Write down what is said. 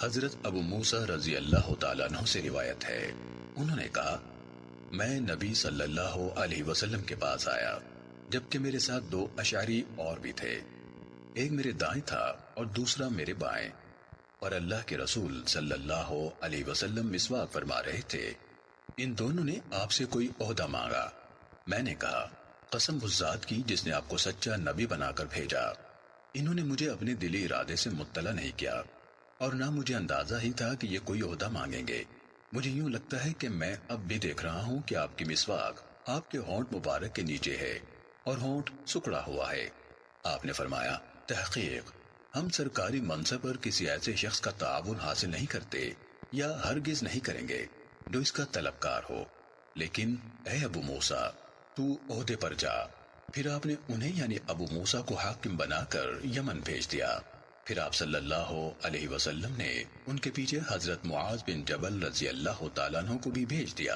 حضرت ابو موسیٰ رضی اللہ تعالیٰ عنہ سے روایت ہے، انہوں نے کہا میں نبی صلی اللہ علیہ وسلم کے پاس آیا جبکہ میرے ساتھ 2 اشعری اور بھی تھے، ایک میرے دائیں تھا اور دوسرا میرے بائیں، اور اللہ کے رسول صلی اللہ علیہ وسلم مسواک فرما رہے تھے۔ ان دونوں نے آپ سے کوئی عہدہ مانگا۔ میں نے کہا قسم اس ذات کی جس نے آپ کو سچا نبی بنا کر بھیجا، انہوں نے مجھے اپنے دلی ارادے سے مطلع نہیں کیا اور نہ مجھے اندازہ ہی تھا کہ یہ کوئی عہدہ مانگیں گے۔ مجھے یوں لگتا ہے کہ میں اب بھی دیکھ رہا ہوں کہ آپ کی مسواک آپ کے ہونٹ مبارک کے نیچے ہے اور ہونٹ سکڑا ہوا ہے۔ آپ نے فرمایا تحقیق ہم سرکاری منصب پر کسی ایسے شخص کا تعاون حاصل نہیں کرتے یا ہرگز نہیں کریں گے جو اس کا طلبکار ہو، لیکن اے ابو موسیٰ تو عہدے پر جا۔ پھر آپ نے انہیں یعنی ابو موسیٰ کو حاکم بنا کر یمن بھیج دیا۔ پھر آپ صلی اللہ علیہ وسلم نے ان کے پیچھے حضرت معاذ بن جبل رضی اللہ تعالیٰ عنہ کو بھی بھیج دیا۔